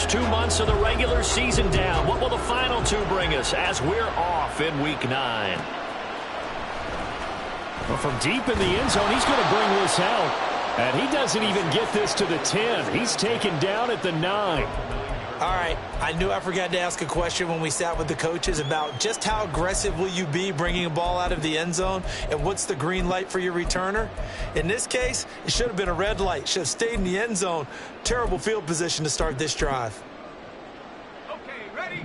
first 2 months of the regular season down. What will the final two bring us as we're off in Week 9? Well, from deep in the end zone, he's going to bring this out. And he doesn't even get this to the 10. He's taken down at the 9. All right, I knew I forgot to ask a question when we sat with the coaches about just how aggressive will you be bringing a ball out of the end zone, and what's the green light for your returner? In this case, it should have been a red light. Should have stayed in the end zone. Terrible field position to start this drive. Okay, ready?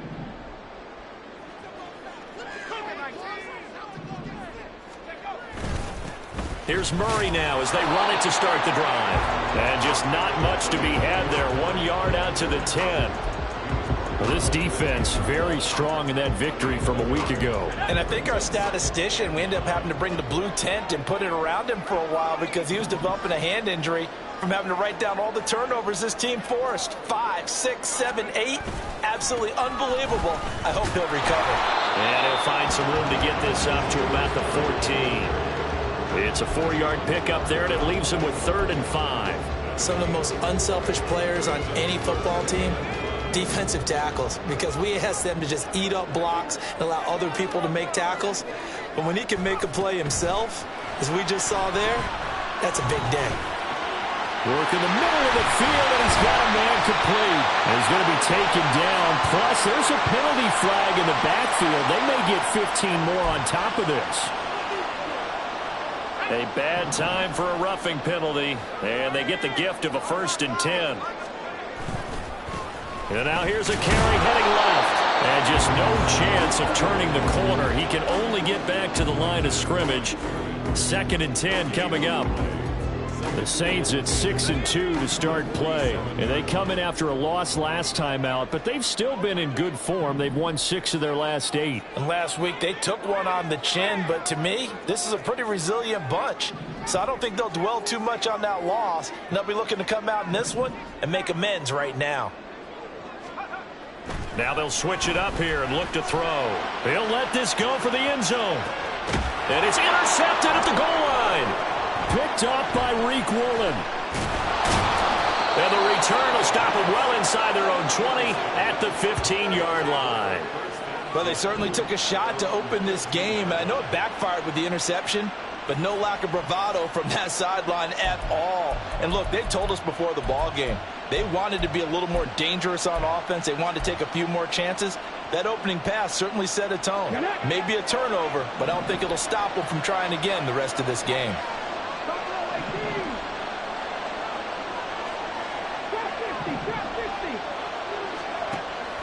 Here's Murray now as they run it to start the drive. And just not much to be had there. 1 yard out to the 10. Well, this defense very strong in that victory from a week ago. And I think our statistician, we ended up having to bring the blue tent and put it around him for a while because he was developing a hand injury from having to write down all the turnovers this team forced. 5, 6, 7, 8. Absolutely unbelievable. I hope he'll recover. And he'll find some room to get this up to about the 14. It's a 4-yard pickup there, and it leaves him with 3rd and 5. Some of the most unselfish players on any football team, defensive tackles, because we ask them to just eat up blocks and allow other people to make tackles. But when he can make a play himself, as we just saw there, that's a big day. Work in the middle of the field, and he's got a man complete. And he's going to be taken down. Plus, there's a penalty flag in the backfield. They may get 15 more on top of this. A bad time for a roughing penalty, and they get the gift of a 1st and 10. And now here's a carry heading left, and just no chance of turning the corner. He can only get back to the line of scrimmage. 2nd and 10 coming up. The Saints at 6 and 2 to start play, and they come in after a loss last time out, but they've still been in good form. They've won 6 of their last 8. And last week they took one on the chin, but to me, this is a pretty resilient bunch. So I don't think they'll dwell too much on that loss, and they'll be looking to come out in this one and make amends right now. Now they'll switch it up here and look to throw. He'll let this go for the end zone. And it's intercepted at the goal line. Picked up by Reek Woolen. And the return will stop them well inside their own 20 at the 15-yard line. Well, they certainly took a shot to open this game. I know it backfired with the interception, but no lack of bravado from that sideline at all. And look, they told us before the ball game, they wanted to be a little more dangerous on offense. They wanted to take a few more chances. That opening pass certainly set a tone. Maybe a turnover, but I don't think it'll stop them from trying again the rest of this game.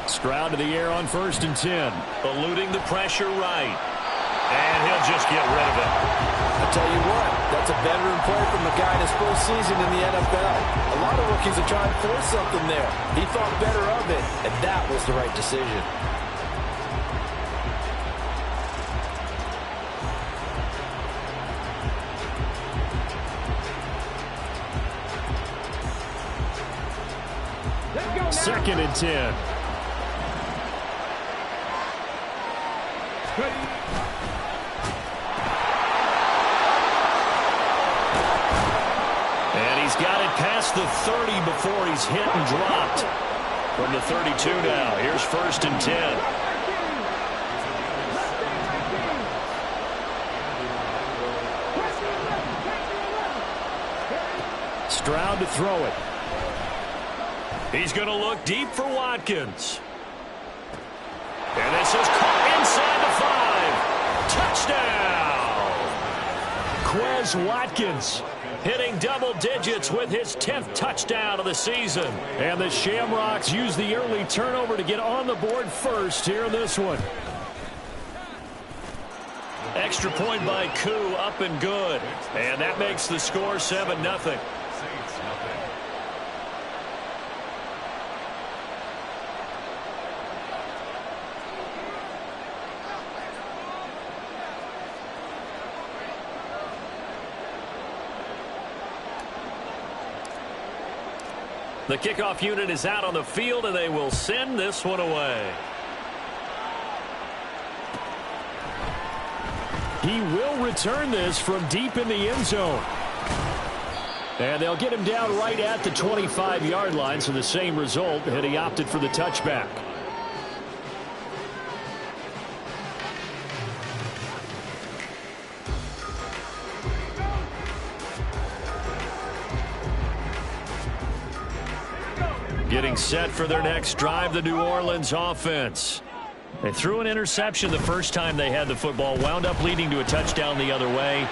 Stroud to the air on 1st and 10. Eluding the pressure right. And he'll just get rid of it. I tell you what, that's a veteran play from a guy in his first season in the NFL. A lot of rookies are trying to force something there. He thought better of it, and that was the right decision. Second and 10. And he's got it past the 30 before he's hit and dropped. From the 32 now, here's 1st and 10. Stroud to throw it. He's going to look deep for Watkins. And this is caught inside the 5. Touchdown! Quez Watkins hitting double digits with his 10th touchdown of the season. And the Shamrocks use the early turnover to get on the board first here in this one. Extra point by Koo, up and good. And that makes the score 7-0. The kickoff unit is out on the field, and they will send this one away. He will return this from deep in the end zone. And they'll get him down right at the 25-yard line, so the same result, and he opted for the touchback. Getting set for their next drive, the New Orleans offense. They threw an interception the first time they had the football, wound up leading to a touchdown the other way.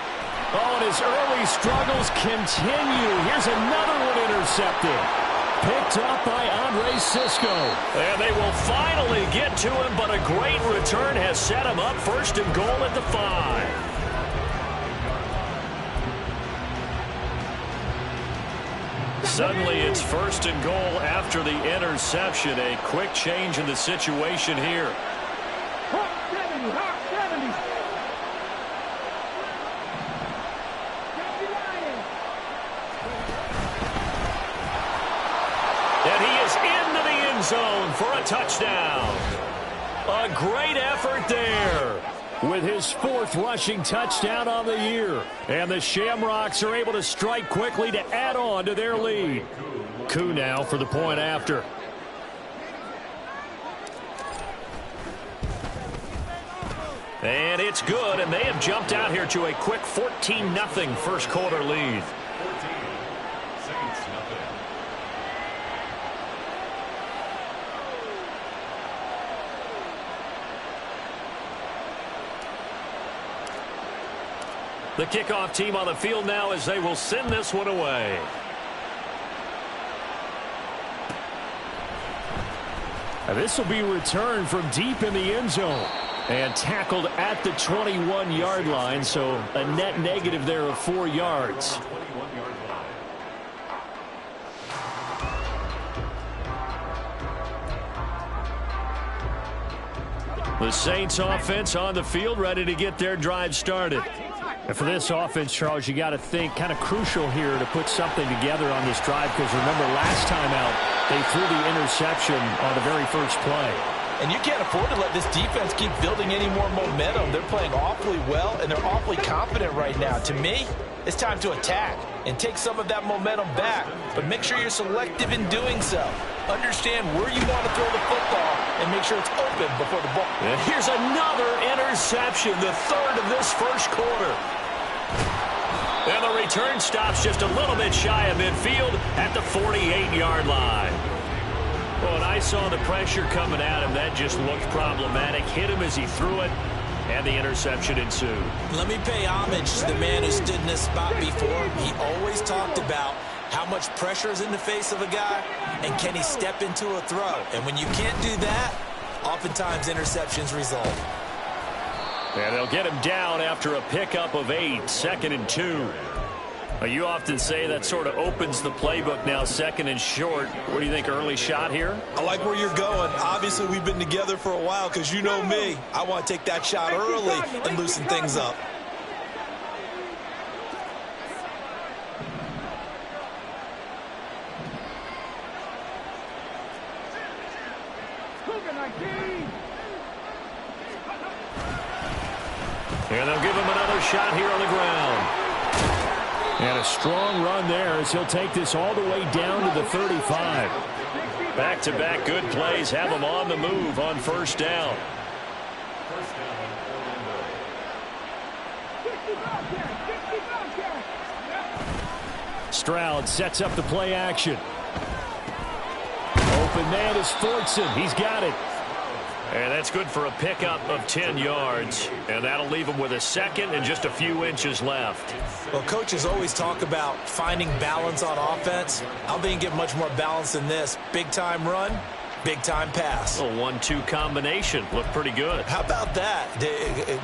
Oh, and his early struggles continue. Here's another one intercepted. Picked up by Andre Cisco. And they will finally get to him, but a great return has set him up first and goal at the 5. Suddenly it's first and goal after the interception. A quick change in the situation here. And he is into the end zone for a touchdown. A great effort there, with his 4th rushing touchdown on the year. And the Shamrocks are able to strike quickly to add on to their lead. Koo now for the point after. And it's good, and they have jumped out here to a quick 14-0 first quarter lead. The kickoff team on the field now as they will send this one away. Now this will be returned from deep in the end zone and tackled at the 21-yard line, so a net negative there of 4 yards. The Saints offense on the field, ready to get their drive started. And for this offense, Charles, you got to think kind of crucial here to put something together on this drive, because remember last time out they threw the interception on the very first play. And you can't afford to let this defense keep building any more momentum. They're playing awfully well, and they're awfully confident right now. To me, it's time to attack and take some of that momentum back, but make sure you're selective in doing so. Understand where you want to throw the football and make sure it's open before the ball. And here's another interception, the 3rd of this first quarter. And the return stops just a little bit shy of midfield at the 48-yard line. Well, and I saw the pressure coming at him. That just looked problematic. Hit him as he threw it, and the interception ensued. Let me pay homage to the man who stood in this spot before. He always talked about how much pressure is in the face of a guy, and can he step into a throw. And when you can't do that, oftentimes interceptions result. And they'll get him down after a pickup of 8, 2nd and 2. You often say that sort of opens the playbook now, 2nd and short. What do you think, early shot here? I like where you're going. Obviously, we've been together for a while, because you know me. I want to take that shot early and loosen things up. And they'll give him another shot here on the ground. And a strong run there as he'll take this all the way down to the 35. Back-to-back good plays have him on the move on first down. Stroud sets up the play action. Open man is Fortson. He's got it. And that's good for a pickup of 10 yards. And that'll leave him with a 2nd and just a few inches left. Well, coaches always talk about finding balance on offense. I don't think you get much more balance than this. Big-time run, big-time pass. A 1-2 combination. Looked pretty good. How about that?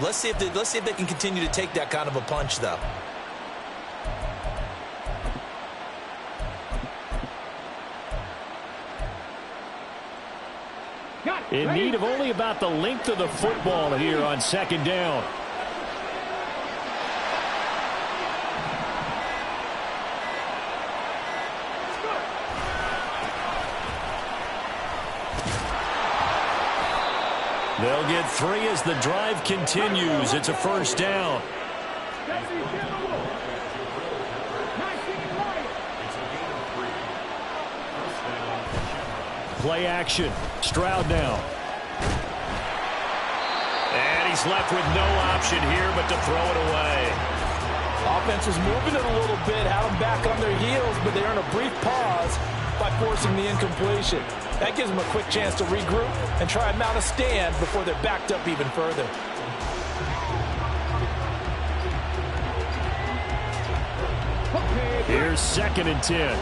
Let's see if they can continue to take that kind of a punch, though. In need of only about the length of the football here on 2nd down. They'll get 3 as the drive continues. It's a first down. Play action. Stroud now. And he's left with no option here but to throw it away. Offense is moving it a little bit, had them back on their heels, but they earn a brief pause by forcing the incompletion. That gives them a quick chance to regroup and try and mount a stand before they're backed up even further. Here's 2nd and 10.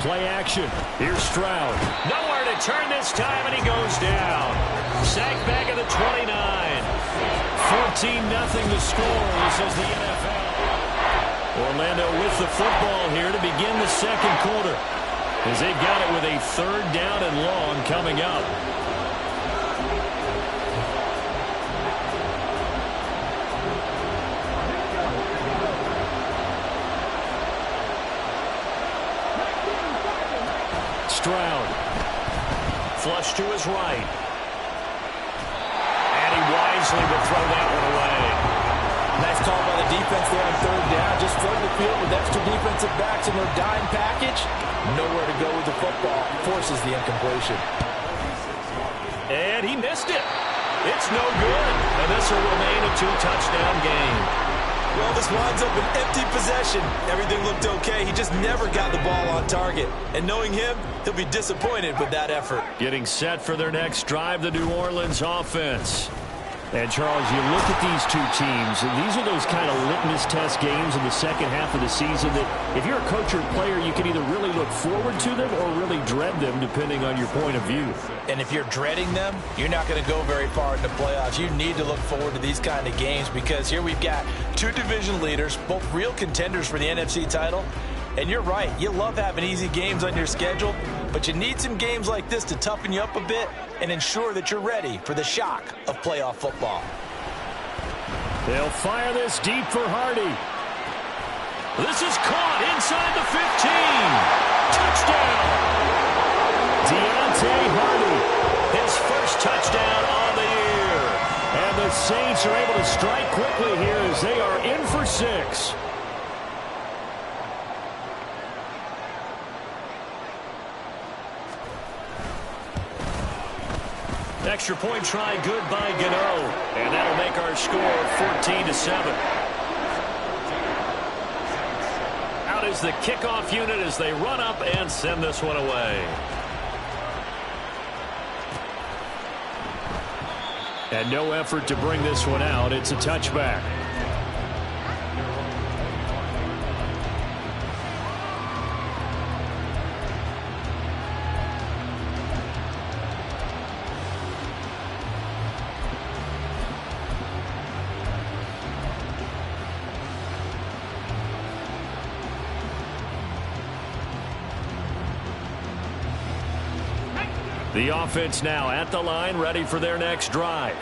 Play action. Here's Stroud. Nowhere to turn this time, and he goes down. Sacked back at the 29. 14-0 the score, says the NFL. Orlando with the football here to begin the second quarter, as they've got it with a 3rd down and long coming up. Stroud. Flush to his right. And he wisely will throw that one away. Nice call by the defense there on 3rd down. Just flood the field with extra defensive backs in their dime package. Nowhere to go with the football. Forces the incompletion. And he missed it. It's no good. And this will remain a 2-touchdown game. Well, this winds up an empty possession. Everything looked okay. He just never got the ball on target. And knowing him, he'll be disappointed with that effort. Getting set for their next drive, the New Orleans offense. And, Charles, you look at these two teams, and these are those kind of litmus test games in the second half of the season that if you're a coach or player, you can either really look forward to them or really dread them, depending on your point of view. And if you're dreading them, you're not going to go very far in the playoffs. You need to look forward to these kind of games because here we've got two division leaders, both real contenders for the NFC title. And you're right, you love having easy games on your schedule, but you need some games like this to toughen you up a bit and ensure that you're ready for the shock of playoff football. They'll fire this deep for Hardy. This is caught inside the 15. Touchdown! Deontay Hardy. His first touchdown on the year. And the Saints are able to strike quickly here as they are in for 6. Extra point try good by Gano. And that'll make our score 14-7. Out is the kickoff unit as they run up and send this one away. And no effort to bring this one out. It's a touchback. The offense now at the line, ready for their next drive.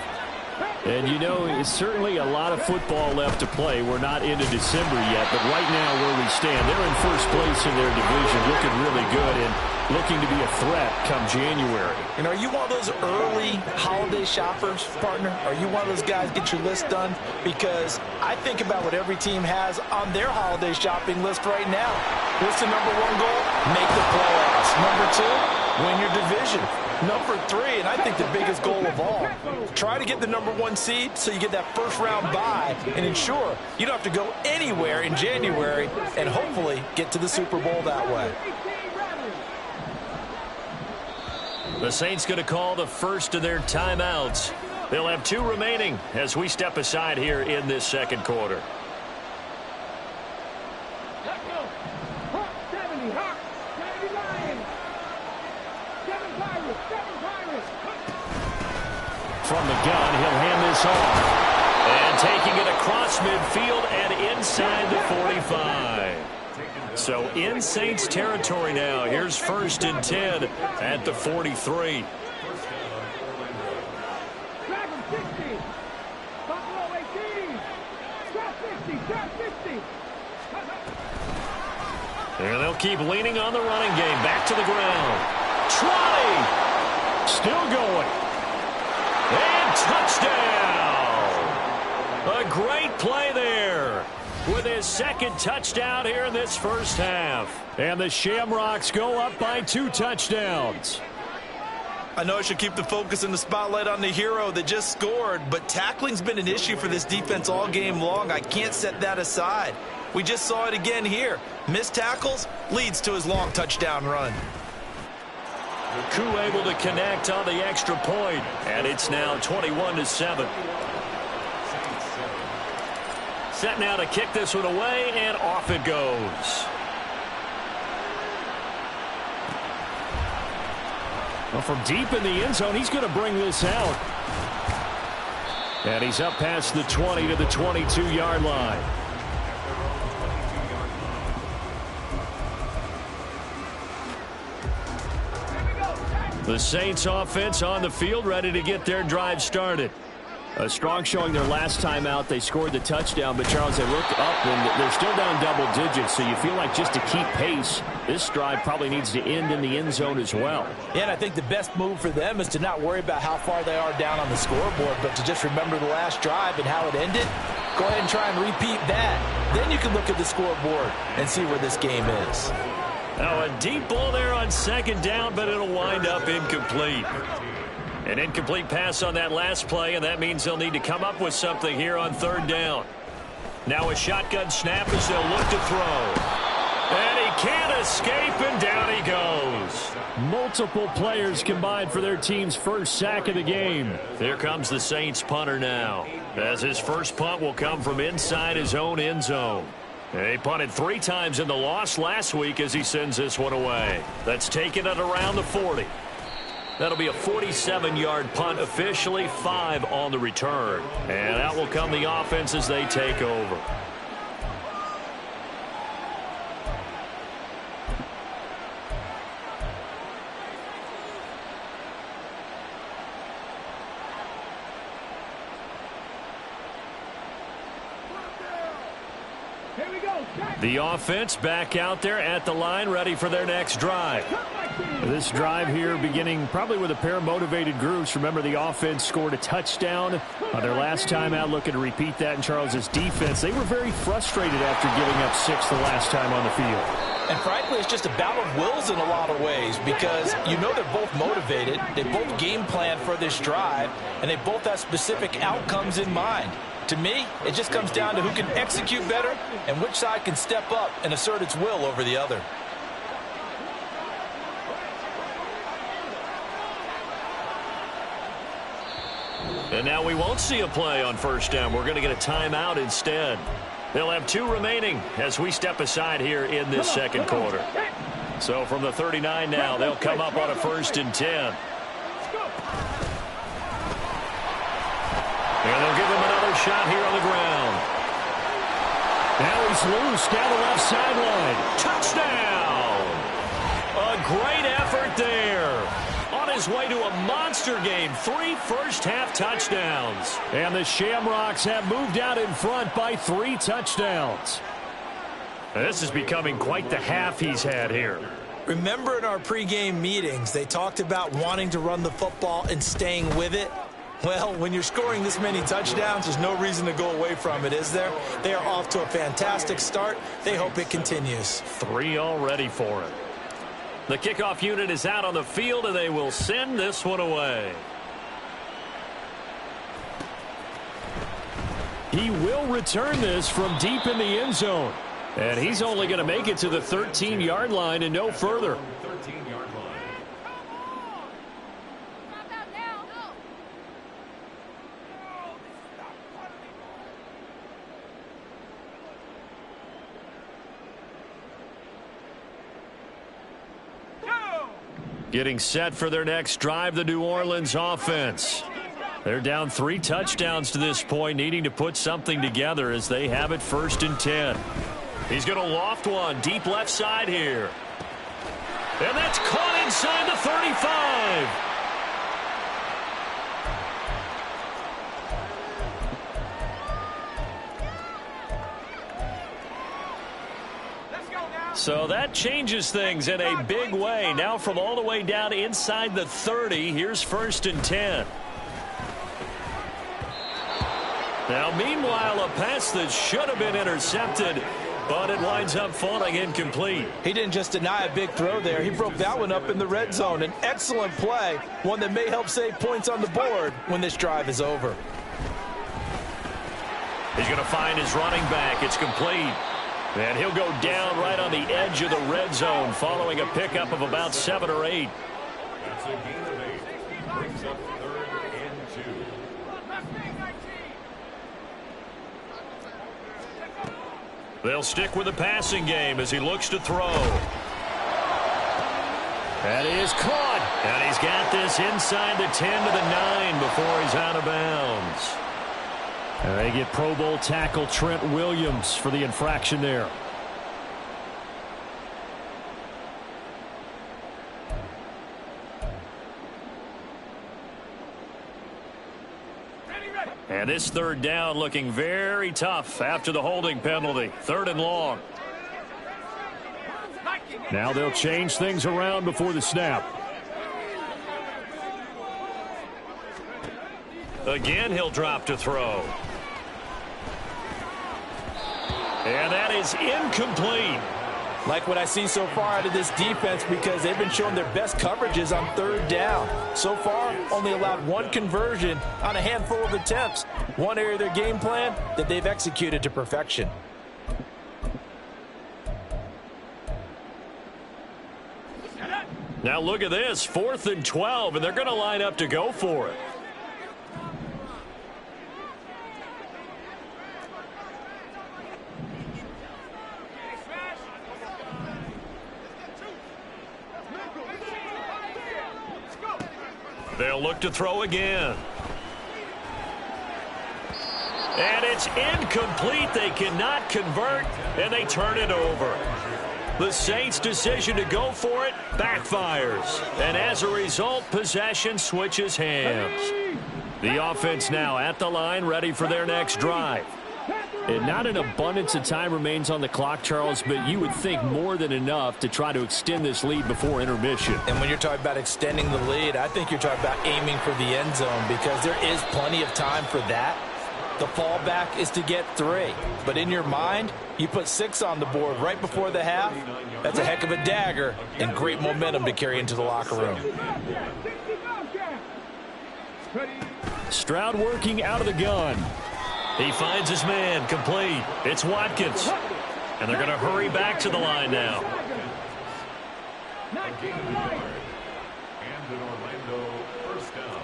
And, you know, it's certainly a lot of football left to play. We're not into December yet, but right now where we stand, they're in first place in their division, looking really good and looking to be a threat come January. And are you one of those early holiday shoppers, partner? Are you one of those guys get your list done? Because I think about what every team has on their holiday shopping list right now. What's the number one goal? Make the playoffs. Number two, win your division. Number three, and I think the biggest goal of all, try to get the number 1 seed so you get that first round bye and ensure you don't have to go anywhere in January and hopefully get to the Super Bowl that way. The Saints going to call the first of their timeouts. They'll have 2 remaining as we step aside here in this second quarter. From the gun, he'll hand this off. And taking it across midfield and inside the 45. So in Saints territory now. Here's 1st and 10 at the 43. And they'll keep leaning on the running game. Back to the ground. Trotty! Still going. And touchdown! A great play there with his second touchdown here in this first half. And the Shamrocks go up by 2 touchdowns. I know I should keep the focus and the spotlight on the hero that just scored, but tackling's been an issue for this defense all game long. I can't set that aside. We just saw it again here. Missed tackles leads to his long touchdown run. Koo able to connect on the extra point, and it's now 21-7. Set now to kick this one away, and off it goes. Well, from deep in the end zone, he's going to bring this out. And he's up past the 20 to the 22-yard line. The Saints offense on the field, ready to get their drive started. A strong showing their last time out. They scored the touchdown, but Charles, they look up and they're still down double digits, so you feel like just to keep pace, this drive probably needs to end in the end zone as well. Yeah, and I think the best move for them is to not worry about how far they are down on the scoreboard, but to just remember the last drive and how it ended. Go ahead and try and repeat that. Then you can look at the scoreboard and see where this game is. Now a deep ball there on second down, but it'll wind up incomplete. An incomplete pass on that last play, and that means they'll need to come up with something here on third down. Now a shotgun snap as they'll look to throw. And he can't escape, and down he goes. Multiple players combined for their team's first sack of the game. Here comes the Saints punter now, as his first punt will come from inside his own end zone. He punted 3 times in the loss last week as he sends this one away. That's taken at around the 40. That'll be a 47-yard punt, officially 5 on the return. And out will come the offense as they take over. The offense back out there at the line, ready for their next drive. This drive here beginning probably with a pair of motivated groups. Remember, the offense scored a touchdown on their last time out, looking to repeat that in Charles's defense. They were very frustrated after giving up 6 the last time on the field. And frankly, it's just a battle of wills in a lot of ways, because you know they're both motivated, they both game plan for this drive, and they both have specific outcomes in mind. To me, it just comes down to who can execute better and which side can step up and assert its will over the other. And now we won't see a play on first down. We're going to get a timeout instead. They'll have 2 remaining as we step aside here in this second quarter. So from the 39 now, they'll come up on a 1st and 10. And they'll give him another shot here on the ground. Now he's loose down the left sideline. Touchdown! A great effort there. On his way to a monster game. 3 first-half touchdowns. And the Shamrocks have moved out in front by 3 touchdowns. This is becoming quite the half he's had here. Remember in our pregame meetings, they talked about wanting to run the football and staying with it? Well, when you're scoring this many touchdowns, there's no reason to go away from it, is there? They are off to a fantastic start. They hope it continues. 3 already for it. The kickoff unit is out on the field, and they will send this one away. He will return this from deep in the end zone. And he's only going to make it to the 13-yard line and no further. Getting set for their next drive, the New Orleans offense. They're down 3 touchdowns to this point, needing to put something together as they have it 1st and 10. He's going to loft one deep left side here. And that's caught inside the 35. So that changes things in a big way. Now from all the way down inside the 30, here's 1st and 10. Now, meanwhile, a pass that should have been intercepted, but it winds up falling incomplete. He didn't just deny a big throw there. He broke that one up in the red zone. An excellent play, one that may help save points on the board when this drive is over. He's going to find his running back. It's complete. And he'll go down right on the edge of the red zone following a pickup of about 7 or 8. That's a gain of 8. Brings up 3rd and 2. They'll stick with the passing game as he looks to throw. That is caught. And he's got this inside the 10 to the 9 before he's out of bounds. And they get Pro Bowl tackle Trent Williams for the infraction there. And this 3rd down looking very tough after the holding penalty. 3rd and long. Now they'll change things around before the snap. Again, he'll drop to throw. And that is incomplete. Like what I see so far out of this defense, because they've been showing their best coverages on 3rd down. So far, only allowed 1 conversion on a handful of attempts. One area of their game plan that they've executed to perfection. Now look at this, 4th and 12, and they're going to line up to go for it. They'll look to throw again. And it's incomplete. They cannot convert, and they turn it over. The Saints' decision to go for it backfires. And as a result, possession switches hands. The offense now at the line, ready for their next drive. And not an abundance of time remains on the clock, Charles, but you would think more than enough to try to extend this lead before intermission. And when you're talking about extending the lead, I think you're talking about aiming for the end zone, because there is plenty of time for that. The fallback is to get 3. But in your mind, you put 6 on the board right before the half. That's a heck of a dagger and great momentum to carry into the locker room. Stroud working out of the gun. He finds his man, complete. It's Watkins. And they're going to hurry back to the line now. And an Orlando 1st down.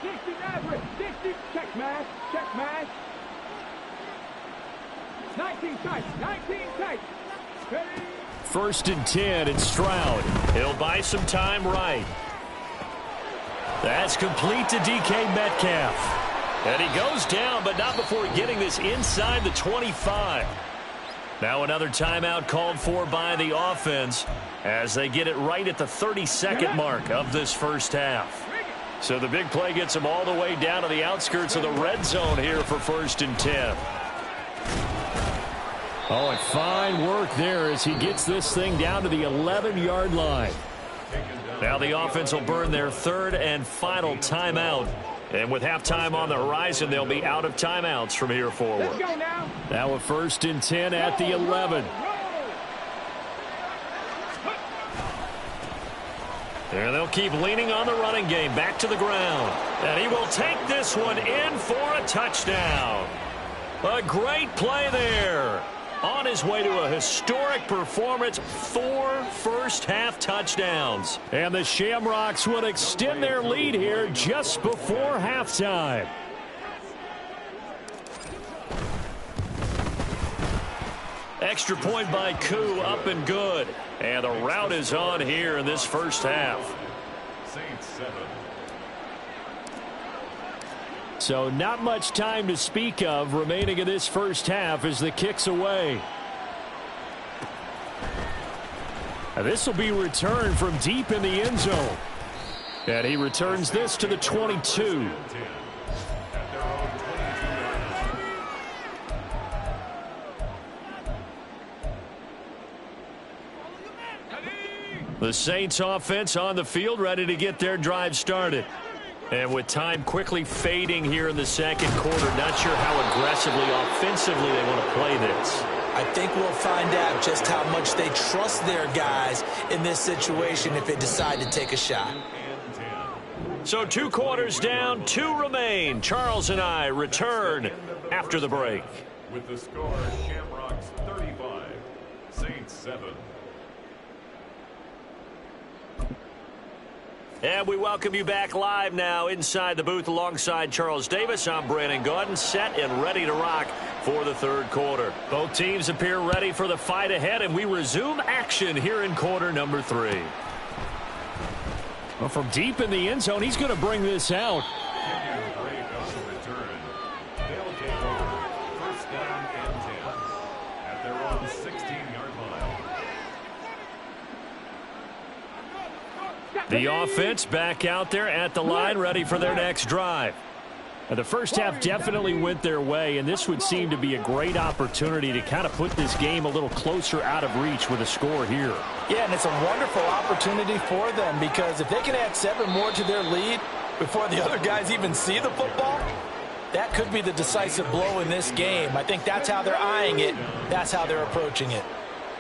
60 average, 60, check mash, check mash. 19 tight, 19 tight. Ready? 1st and 10, it's Stroud. He'll buy some time right. That's complete to DK Metcalf. And he goes down, but not before getting this inside the 25. Now another timeout called for by the offense as they get it right at the 32nd mark of this first half. So the big play gets them all the way down to the outskirts of the red zone here for 1st and 10. Oh, and fine work there as he gets this thing down to the 11-yard line. Now the offense will burn their 3rd and final timeout. And with halftime on the horizon, they'll be out of timeouts from here forward. Let's go now. Now a 1st and 10 at the 11. And they'll keep leaning on the running game back to the ground. And he will take this one in for a touchdown. A great play there. On his way to a historic performance, 4 first-half touchdowns. And the Shamrocks would extend their lead here just before halftime. Extra point by Koo, up and good. And the route is on here in this first half. Saints 7. So not much time to speak of remaining in this first half as the kick's away. And this will be returned from deep in the end zone. And he returns this to the 22. The Saints offense on the field ready to get their drive started. And with time quickly fading here in the second quarter, not sure how aggressively, offensively they want to play this. I think we'll find out just how much they trust their guys in this situation if they decide to take a shot. So 2 quarters down, 2 remain. Charles and I return after the break. With the score, Shamrocks 35, Saints 7. And we welcome you back live now inside the booth alongside Charles Davis. I'm Brandon Gaudin, set and ready to rock for the third quarter. Both teams appear ready for the fight ahead, and we resume action here in quarter number 3. Well, from deep in the end zone, he's going to bring this out. The offense back out there at the line, ready for their next drive. Now, the first half definitely went their way, and this would seem to be a great opportunity to kind of put this game a little closer out of reach with a score here. Yeah, and it's a wonderful opportunity for them because if they can add 7 more to their lead before the other guys even see the football, that could be the decisive blow in this game. I think that's how they're eyeing it. That's how they're approaching it.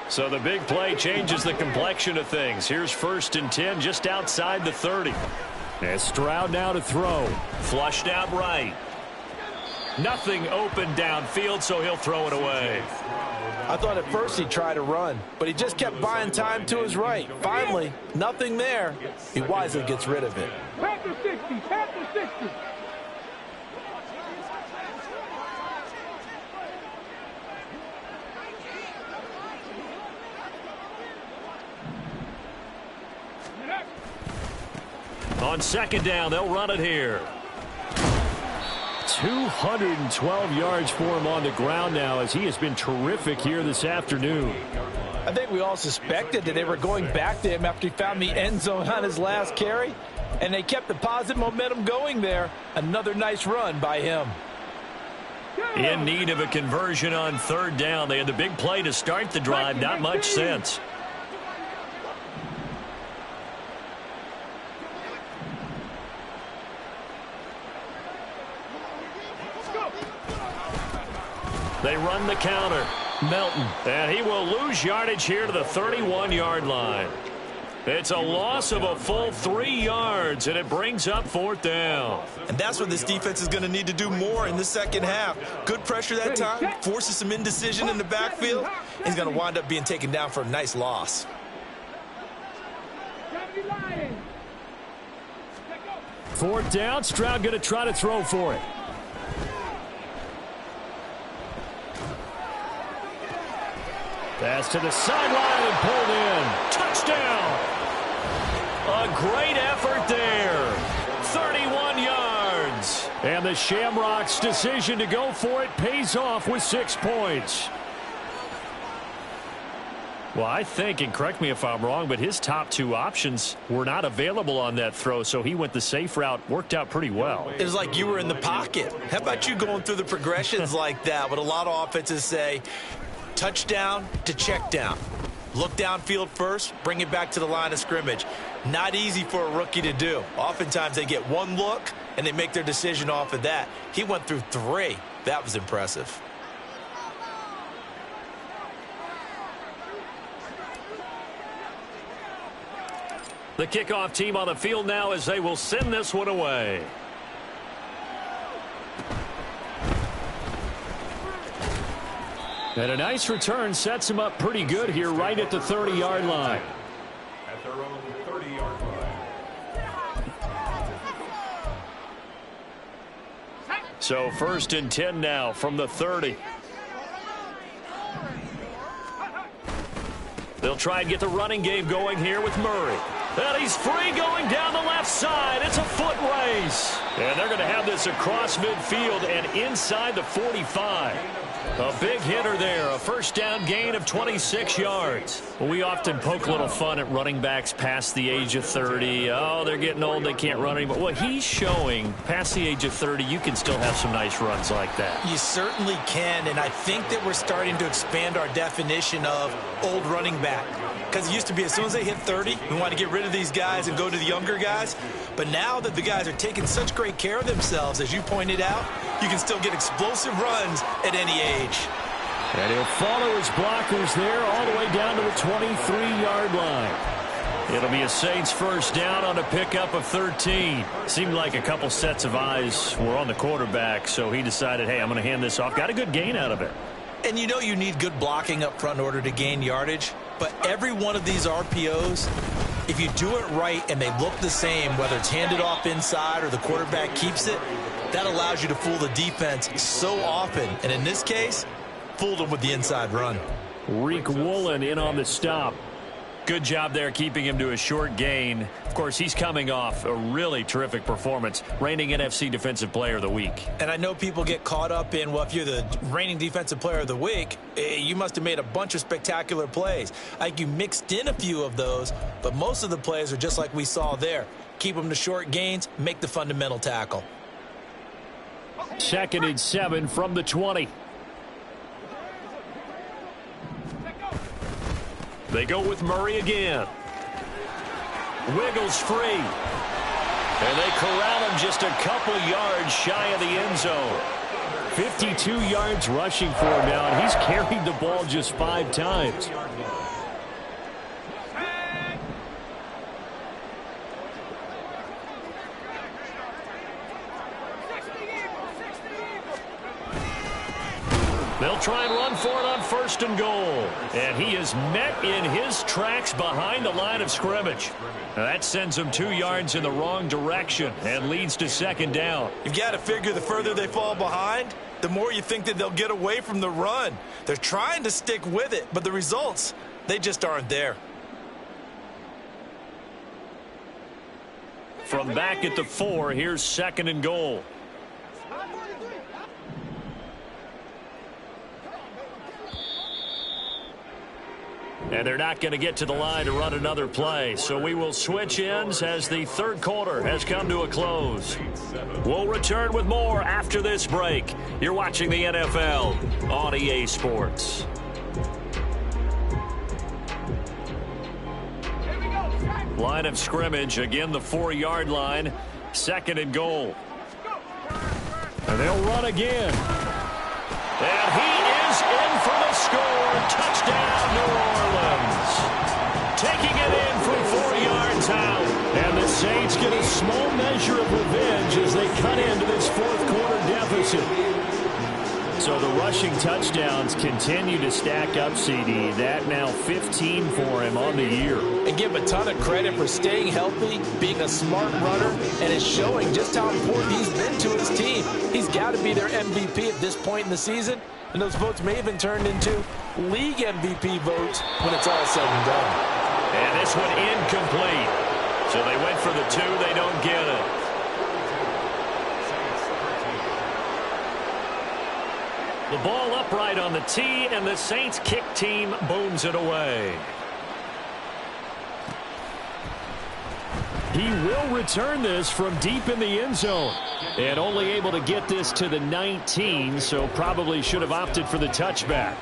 So the big play changes the complexion of things. Here's 1st and 10 just outside the 30. And Stroud now to throw. Flushed out right. Nothing open downfield, so he'll throw it away. I thought at first he'd try to run, but he just kept buying time to his right. Finally, nothing there. He wisely gets rid of it. Panther 60, Panther 60. On 2nd down, they'll run it here. 212 yards for him on the ground now as he has been terrific here this afternoon. I think we all suspected that they were going back to him after he found the end zone on his last carry, and they kept the positive momentum going there. Another nice run by him. In need of a conversion on 3rd down. They had the big play to start the drive. Not much sense. They run the counter. Melton. And he will lose yardage here to the 31-yard line. It's a loss of a full 3 yards, and it brings up 4th down. And that's what this defense is going to need to do more in the second half. Good pressure that time, forces some indecision in the backfield. He's going to wind up being taken down for a nice loss. 4th down. Stroud going to try to throw for it. Pass to the sideline and pulled in. Touchdown. A great effort there. 31 yards. And the Shamrocks' decision to go for it pays off with 6 points. Well, I think, and correct me if I'm wrong, but his top 2 options were not available on that throw, so he went the safe route. Worked out pretty well. It was like you were in the pocket. How about you going through the progressions like that? What a lot of offenses say, touchdown to check down. Look downfield first, bring it back to the line of scrimmage. Not easy for a rookie to do. Oftentimes they get 1 look, and they make their decision off of that. He went through 3. That was impressive. The kickoff team on the field now as they will send this one away. And a nice return sets him up pretty good here right at the 30-yard line. At their own 30-yard line. So 1st and 10 now from the 30. They'll try and get the running game going here with Murray. And he's free going down the left side. It's a foot race. And they're going to have this across midfield and inside the 45. A big hitter there, a 1st down gain of 26 yards. Well, we often poke a little fun at running backs past the age of 30. Oh, they're getting old, they can't run anymore. Well, he's showing past the age of 30, you can still have some nice runs like that. You certainly can, and I think that we're starting to expand our definition of old running back. because it used to be as soon as they hit 30, we want to get rid of these guys and go to the younger guys. But now that the guys are taking such great care of themselves, as you pointed out, you can still get explosive runs at any age. And he'll follow his blockers there all the way down to the 23-yard line. It'll be a Saints first down on a pickup of 13. Seemed like a couple sets of eyes were on the quarterback, so he decided, hey, I'm going to hand this off. Got a good gain out of it. And you know you need good blocking up front in order to gain yardage. But every one of these RPOs, if you do it right and they look the same, whether it's handed off inside or the quarterback keeps it, that allows you to fool the defense so often. And in this case, fooled them with the inside run. Riq Woolen in on the stop. Good job there keeping him to a short gain. Of course, he's coming off a really terrific performance, reigning NFC Defensive Player of the Week. And I know people get caught up in, well, if you're the reigning Defensive Player of the Week, you must have made a bunch of spectacular plays. I think you mixed in a few of those, but most of the plays are just like we saw there. Keep them to short gains, make the fundamental tackle. 2nd and 7 from the 20. They go with Murray again. Wiggles free. And they corral him just a couple yards shy of the end zone. 52 yards rushing for him now, and he's carried the ball just 5 times. They'll try and run for it on 1st and goal. And he is met in his tracks behind the line of scrimmage. Now that sends him 2 yards in the wrong direction and leads to 2nd down. You've got to figure the further they fall behind, the more you think that they'll get away from the run. They're trying to stick with it, but the results, they just aren't there. From back at the 4, here's 2nd and goal. And they're not going to get to the line to run another play. So we will switch ends as the 3rd quarter has come to a close. We'll return with more after this break. You're watching the NFL on EA Sports. Line of scrimmage, again the 4-yard line. 2nd and goal. And they'll run again. And he is in for the score. Touchdown, New Orleans. Taking it in from 4 yards out. And the Saints get a small measure of revenge as they cut into this 4th quarter deficit. So the rushing touchdowns continue to stack up, CD. That now 15 for him on the year. And give him a ton of credit for staying healthy, being a smart runner, and is showing just how important he's been to his team. He's got to be their MVP at this point in the season, and those votes may even turn into league MVP votes when it's all said and done. And this one incomplete. So they went for the 2. They don't get it. The ball upright on the tee, and the Saints kick team booms it away. He will return this from deep in the end zone. And only able to get this to the 19, so probably should have opted for the touchback.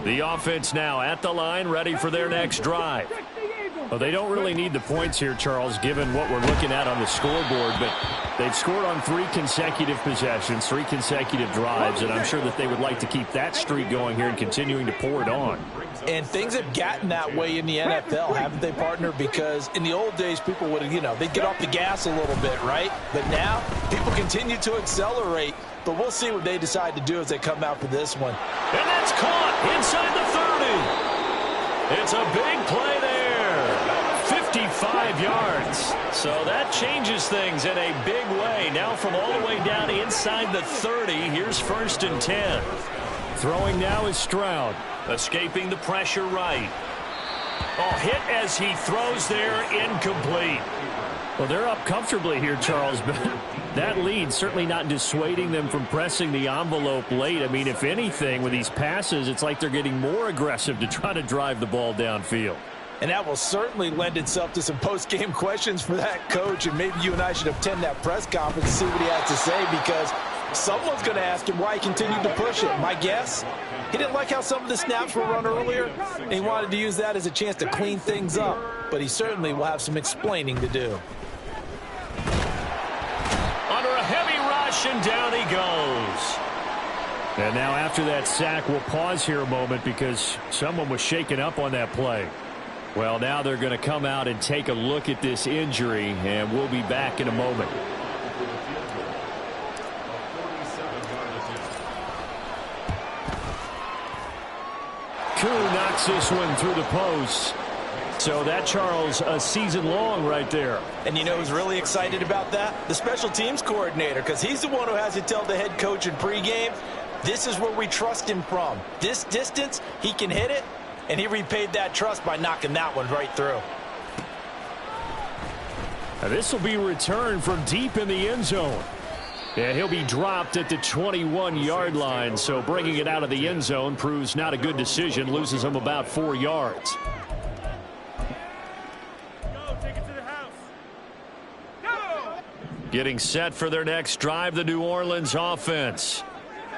The offense now at the line, ready for their next drive. Well, they don't really need the points here, Charles, given what we're looking at on the scoreboard, but they've scored on 3 consecutive possessions, 3 consecutive drives, and I'm sure that they would like to keep that streak going here and continuing to pour it on. And things have gotten that way in the NFL, haven't they, partner? Because in the old days, people would, they'd get off the gas a little bit, right? But now, people continue to accelerate. But we'll see what they decide to do as they come out for this one. And that's caught inside the 30. It's a big play there. 55 yards. So that changes things in a big way. Now from all the way down inside the 30, here's 1st and 10. Throwing now is Stroud. Escaping the pressure right. Oh, hit as he throws there, incomplete. Well, they're up comfortably here, Charles, but that lead certainly not dissuading them from pressing the envelope late. I mean, if anything, with these passes, it's like they're getting more aggressive to try to drive the ball downfield. And that will certainly lend itself to some post-game questions for that coach, and maybe you and I should attend that press conference and see what he has to say, because someone's going to ask him why he continued to push it. My guess, he didn't like how some of the snaps were run earlier, and he wanted to use that as a chance to clean things up, but he certainly will have some explaining to do. Under a heavy rush, and down he goes. And now after that sack, we'll pause here a moment because someone was shaken up on that play. Well, now they're going to come out and take a look at this injury, and we'll be back in a moment. Koo knocks this one through the post. So that, Charles, a season long right there. And you know who's really excited about that? The special teams coordinator, because he's the one who has to tell the head coach in pregame, this is where we trust him from. This distance, he can hit it, and he repaid that trust by knocking that one right through. Now this will be returned from deep in the end zone. And he'll be dropped at the 21-yard line, so bringing it out of the end zone proves not a good decision, loses him about 4 yards. Getting set for their next drive, the New Orleans offense.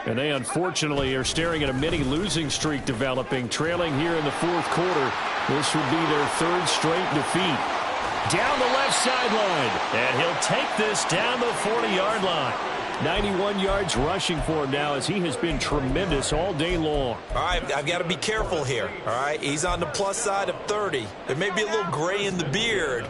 And they unfortunately are staring at a mini losing streak developing, trailing here in the fourth quarter. This would be their third straight defeat. Down the left sideline, and he'll take this down the 40-yard line. 91 yards rushing for him now as he has been tremendous all day long. All right, I've got to be careful here, all right? He's on the plus side of 30. There may be a little gray in the beard,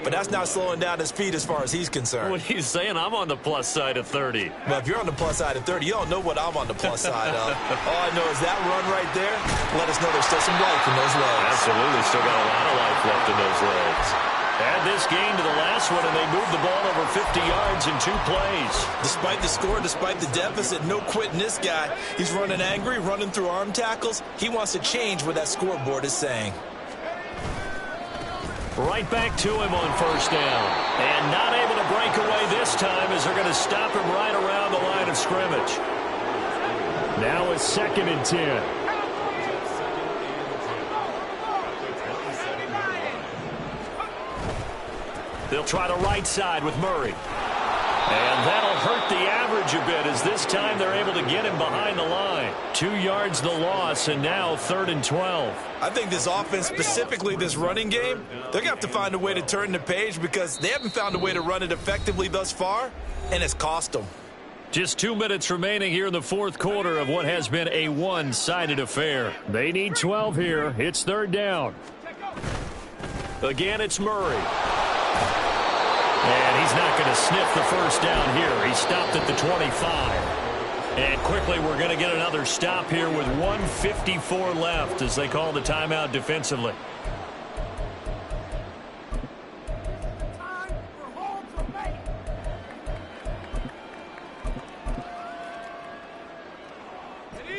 but that's not slowing down his feet as far as he's concerned. What are you saying? I'm on the plus side of 30. Well, if you're on the plus side of 30, you don't know what I'm on the plus side of. All I know is that run right there, let us know there's still some life in those legs. Absolutely, still got a lot of life left in those legs. Add this game to the last one, and they moved the ball over 50 yards in 2 plays. Despite the score, despite the deficit, no quitting this guy. He's running angry, running through arm tackles. He wants to change what that scoreboard is saying. Right back to him on first down. And not able to break away this time as they're going to stop him right around the line of scrimmage. Now it's 2nd and 10. They'll try the right side with Murray. And that'll hurt the average a bit as this time they're able to get him behind the line. 2 yards the loss, and now 3rd and 12. I think this offense, specifically this running game, they're going to have to find a way to turn the page because they haven't found a way to run it effectively thus far, and it's cost them. Just 2 minutes remaining here in the fourth quarter of what has been a one-sided affair. They need 12 here. It's 3rd down. Again, it's Murray. And he's not going to sniff the first down here. He stopped at the 25. And quickly we're going to get another stop here with 1:54 left as they call the timeout defensively.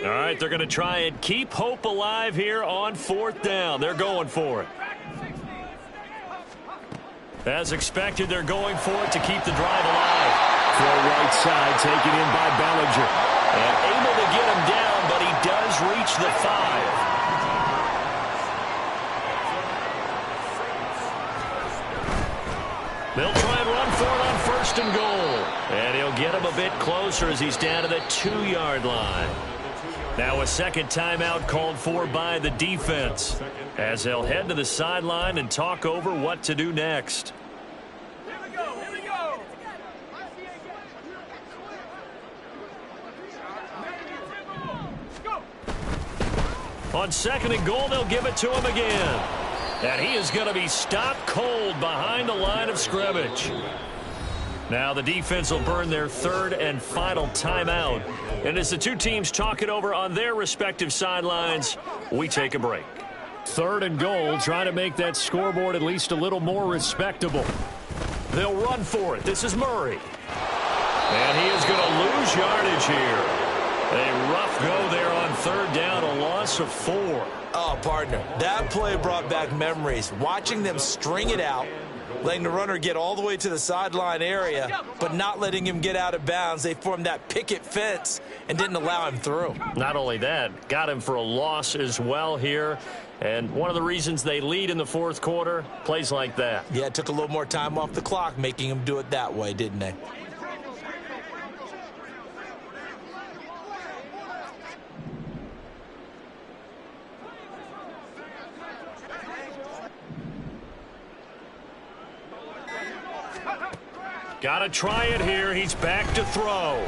All right, they're going to try and keep hope alive here on 4th down. They're going for it. As expected, they're going for it to keep the drive alive. Throw right side, taken in by Bellinger. And able to get him down, but he does reach the 5. They'll try and run for it on 1st and goal. And he'll get him a bit closer as he's down to the 2-yard line. Now a second timeout called for by the defense as they'll head to the sideline and talk over what to do next. Here we go. Here we go. On 2nd and goal, they'll give it to him again. And he is going to be stopped cold behind the line of scrimmage. Now the defense will burn their 3rd and final timeout. And as the two teams talk it over on their respective sidelines, we take a break. 3rd and goal, trying to make that scoreboard at least a little more respectable. They'll run for it. This is Murray. And he is going to lose yardage here. A rough go there on 3rd down, a loss of 4. Oh, partner, that play brought back memories. Watching them string it out, letting the runner get all the way to the sideline area, but not letting him get out of bounds. They formed that picket fence and didn't allow him through. Not only that, got him for a loss as well here. And one of the reasons they lead in the fourth quarter, plays like that. Yeah, it took a little more time off the clock, making him do it that way, didn't they? Got to try it here. He's back to throw.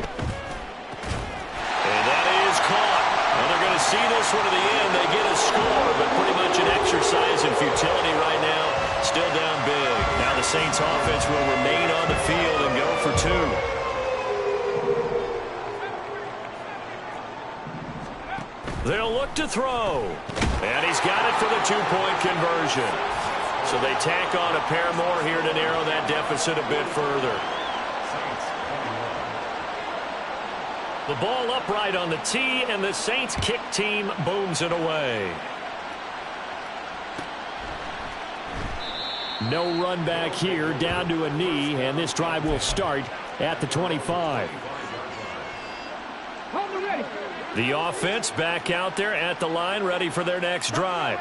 And that is caught. Well, they're going to see this one to the end. They get a score, but pretty much an exercise in futility right now. Still down big. Now the Saints offense will remain on the field and go for two. They'll look to throw. And he's got it for the two-point conversion. So they tack on a pair more here to narrow that deficit a bit further. The ball upright on the tee, and the Saints kick team booms it away. No run back here, down to a knee, and this drive will start at the 25. The offense back out there at the line, ready for their next drive.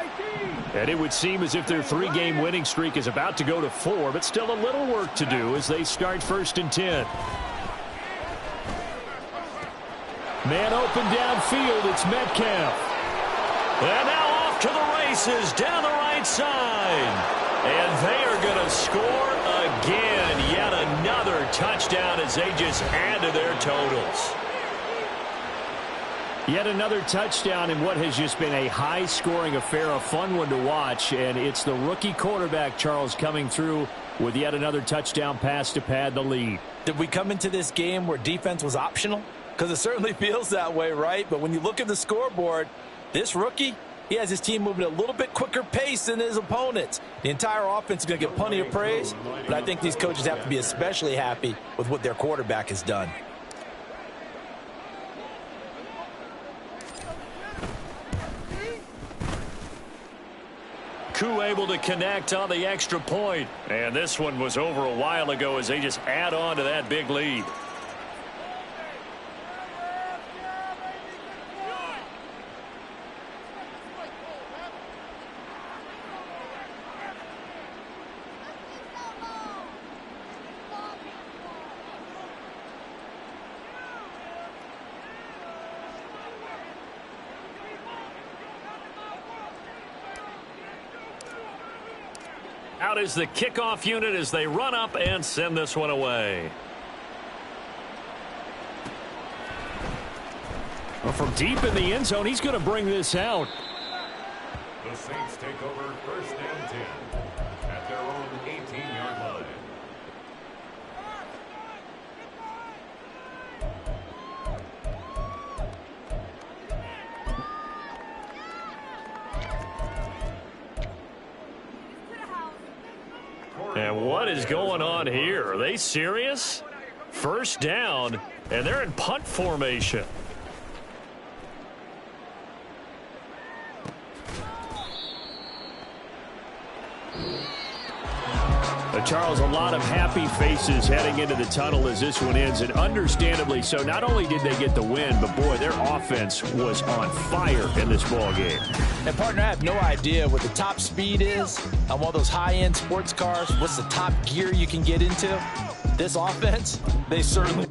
And it would seem as if their three-game winning streak is about to go to 4, but still a little work to do as they start 1st and 10. Man open downfield, it's Metcalf. And now off to the races down the right side. And they are going to score again. Yet another touchdown as they just add to their totals. Yet another touchdown in what has just been a high-scoring affair, a fun one to watch. And it's the rookie quarterback, Charles, coming through with yet another touchdown pass to pad the lead. Did we come into this game where defense was optional? Because it certainly feels that way, right? But when you look at the scoreboard, this rookie, he has his team moving at a little bit quicker pace than his opponents. The entire offense is going to get plenty of praise, but I think these coaches have to be especially happy with what their quarterback has done. Koo able to connect on the extra point. And this one was over a while ago as they just add on to that big lead. Out is the kickoff unit as they run up and send this one away. Well, from deep in the end zone, he's going to bring this out. The Saints take over 1st and 10 at their own 18-yard line. And what is going on here? Are they serious? 1st down, and they're in punt formation. Charles, a lot of happy faces heading into the tunnel as this one ends, and understandably so. Not only did they get the win, but boy, their offense was on fire in this ball game. And partner, I have no idea what the top speed is on one of those high-end sports cars. What's the top gear you can get into? This offense, they certainly